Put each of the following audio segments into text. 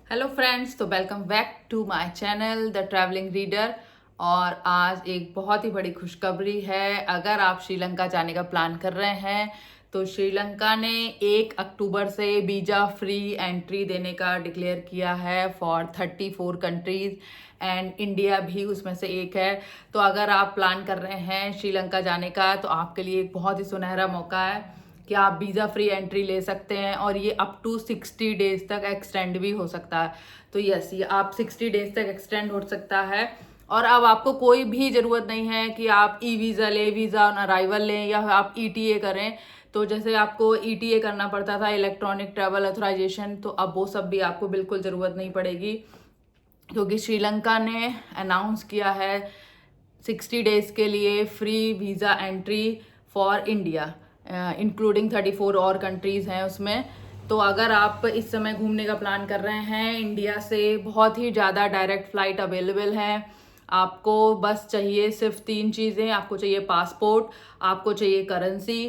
Hello friends, तो welcome back to my channel the travelling reader. और आज एक बहुत ही बड़ी खुशखबरी है। अगर आप श्रीलंका जाने का प्लान कर रहे हैं तो श्रीलंका ने 1 अक्टूबर से वीज़ा फ्री एंट्री देने का डिक्लेयर किया है फॉर 34 कंट्रीज़ एंड इंडिया भी उसमें से एक है। तो अगर आप प्लान कर रहे हैं श्रीलंका जाने का तो आपके लिए एक बहुत ही सुनहरा मौका है कि आप वीज़ा फ्री एंट्री ले सकते हैं और ये अप टू 60 डेज तक एक्सटेंड भी हो सकता है। तो यस, ये आप 60 डेज तक एक्सटेंड हो सकता है। और अब आपको कोई भी ज़रूरत नहीं है कि आप ई वीज़ा लें, वीज़ा ऑन अराइवल लें या आप ईटीए करें। तो जैसे आपको ईटीए करना पड़ता था, इलेक्ट्रॉनिक ट्रैवल ऑथराइजेशन, तो अब वो सब भी आपको बिल्कुल ज़रूरत नहीं पड़ेगी, क्योंकि श्रीलंका ने अनाउंस किया है 60 डेज के लिए free visa entry for India, including 34 और कंट्रीज़ हैं उसमें। तो अगर आप इस समय घूमने का प्लान कर रहे हैं, इंडिया से बहुत ही ज़्यादा डायरेक्ट फ़्लाइट अवेलेबल हैं। आपको बस चाहिए सिर्फ 3 चीज़ें। आपको चाहिए पासपोर्ट, आपको चाहिए करेंसी।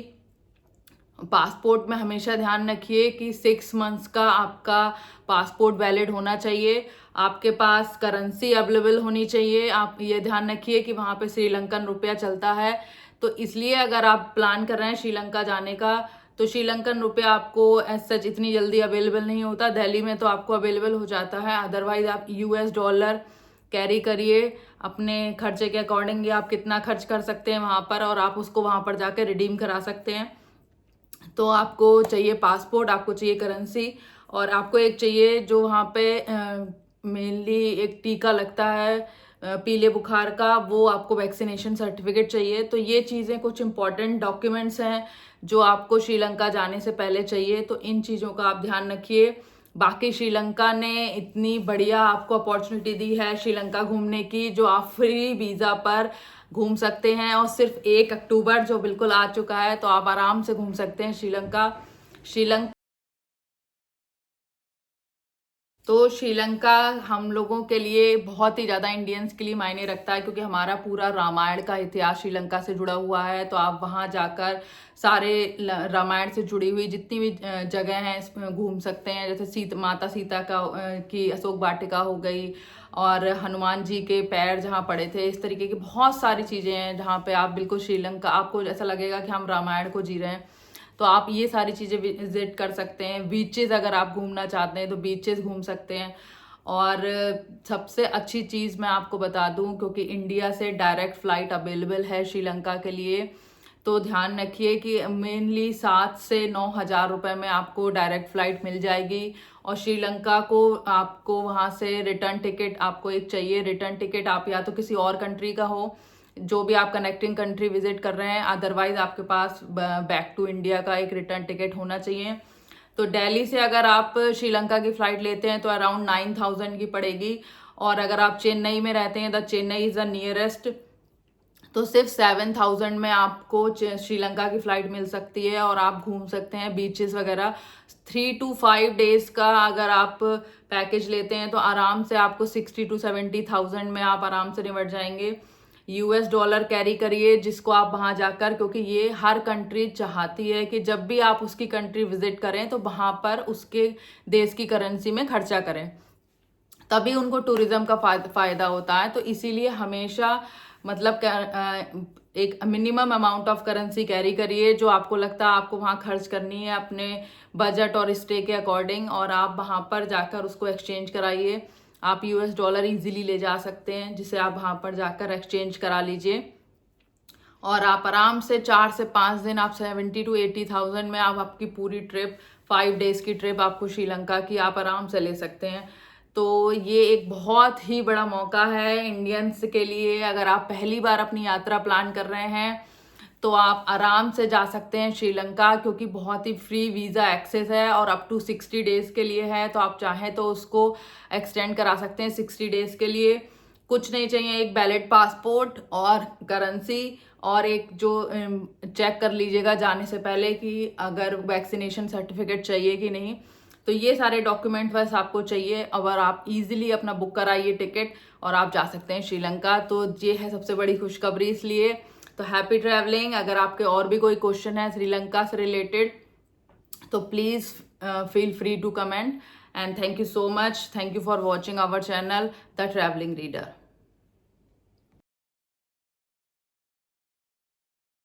पासपोर्ट में हमेशा ध्यान रखिए कि 6 मंथ्स का आपका पासपोर्ट वैलिड होना चाहिए। आपके पास करेंसी अवेलेबल होनी चाहिए। आप ये ध्यान रखिए कि वहाँ पे श्रीलंकन रुपया चलता है। तो इसलिए अगर आप प्लान कर रहे हैं श्रीलंका जाने का तो श्रीलंकन रुपया आपको एज सच इतनी जल्दी अवेलेबल नहीं होता। दिल्ली में तो आपको अवेलेबल हो जाता है, अदरवाइज आप यूएस डॉलर कैरी करिए। अपने खर्चे के अकॉर्डिंग आप कितना खर्च कर सकते हैं वहाँ पर, और आप उसको वहाँ पर जाकर रिडीम करा सकते हैं। तो आपको चाहिए पासपोर्ट, आपको चाहिए करेंसी, और आपको एक चाहिए जो वहाँ पे मेनली एक टीका लगता है पीले बुखार का, वो आपको वैक्सीनेशन सर्टिफिकेट चाहिए। तो ये चीज़ें कुछ इंपॉर्टेंट डॉक्यूमेंट्स हैं जो आपको श्रीलंका जाने से पहले चाहिए। तो इन चीज़ों का आप ध्यान रखिए। बाकी श्रीलंका ने इतनी बढ़िया आपको अपॉर्चुनिटी दी है श्रीलंका घूमने की, जो आप फ्री वीज़ा पर घूम सकते हैं। और सिर्फ 1 अक्टूबर जो बिल्कुल आ चुका है, तो आप आराम से घूम सकते हैं श्रीलंका। तो श्रीलंका हम लोगों के लिए बहुत ही ज़्यादा इंडियंस के लिए मायने रखता है, क्योंकि हमारा पूरा रामायण का इतिहास श्रीलंका से जुड़ा हुआ है। तो आप वहाँ जाकर सारे रामायण से जुड़ी हुई जितनी भी जगह हैं इसमें घूम सकते हैं। जैसे माता सीता का की अशोक वाटिका हो गई, और हनुमान जी के पैर जहाँ पड़े थे, इस तरीके की बहुत सारी चीज़ें हैं जहाँ पे आप बिल्कुल श्रीलंका, आपको ऐसा लगेगा कि हम रामायण को जी रहे हैं। तो आप ये सारी चीज़ें विजिट कर सकते हैं। बीचेस अगर आप घूमना चाहते हैं तो बीचेस घूम सकते हैं। और सबसे अच्छी चीज़ मैं आपको बता दूं, क्योंकि इंडिया से डायरेक्ट फ़्लाइट अवेलेबल है श्रीलंका के लिए, तो ध्यान रखिए कि मेनली 7 से 9 हज़ार रुपये में आपको डायरेक्ट फ़्लाइट मिल जाएगी। और श्रीलंका को आपको वहाँ से रिटर्न टिकट आपको एक चाहिए। रिटर्न टिकट आप या तो किसी और कंट्री का हो, जो भी आप कनेक्टिंग कंट्री विजिट कर रहे हैं, अदरवाइज आपके पास बैक टू इंडिया का एक रिटर्न टिकट होना चाहिए। तो दिल्ली से अगर आप श्रीलंका की फ़्लाइट लेते हैं तो अराउंड 9,000 की पड़ेगी। और अगर आप चेन्नई में रहते हैं, the Chennai is the nearest, तो सिर्फ 7,000 में आपको श्रीलंका की फ़्लाइट मिल सकती है और आप घूम सकते हैं बीचेस वगैरह। 3 to 5 डेज का अगर आप पैकेज लेते हैं तो आराम से आपको 60 to 70,000 में आप आराम से निपट जाएंगे। यूएस डॉलर कैरी करिए जिसको आप वहाँ जाकर, क्योंकि ये हर कंट्री चाहती है कि जब भी आप उसकी कंट्री विजिट करें तो वहाँ पर उसके देश की करेंसी में खर्चा करें, तभी उनको टूरिज्म का फायदा होता है। तो इसीलिए हमेशा मतलब एक minimum amount of currency carry करिए जो आपको लगता है आपको वहाँ खर्च करनी है अपने बजट और स्टे के अकॉर्डिंग, और आप वहाँ पर जाकर उसको एक्सचेंज कराइए। आप यूएस डॉलर इजीली ले जा सकते हैं, जिसे आप वहाँ पर जाकर एक्सचेंज करा लीजिए, और आप आराम से 4 से 5 दिन, आप 70 to 80,000 में आप आपकी पूरी ट्रिप, 5 डेज की ट्रिप आपको श्रीलंका की आप आराम से ले सकते हैं। तो ये एक बहुत ही बड़ा मौका है इंडियंस के लिए। अगर आप पहली बार अपनी यात्रा प्लान कर रहे हैं तो आप आराम से जा सकते हैं श्रीलंका, क्योंकि बहुत ही फ्री वीज़ा एक्सेस है और अप टू 60 डेज़ के लिए है। तो आप चाहें तो उसको एक्सटेंड करा सकते हैं 60 डेज़ के लिए। कुछ नहीं चाहिए, एक वैलिड पासपोर्ट और करेंसी, और एक जो चेक कर लीजिएगा जाने से पहले कि अगर वैक्सीनेशन सर्टिफिकेट चाहिए कि नहीं। तो ये सारे डॉक्यूमेंट बस आपको चाहिए, और आप इजीली अपना बुक कराइए टिकट और आप जा सकते हैं श्रीलंका। तो ये है सबसे बड़ी खुशखबरी इसलिए। तो हैप्पी ट्रैवलिंग। अगर आपके और भी कोई क्वेश्चन है श्रीलंका से रिलेटेड तो please feel free to comment, and thank you so much. Thank you for watching our channel, The Traveling Reader.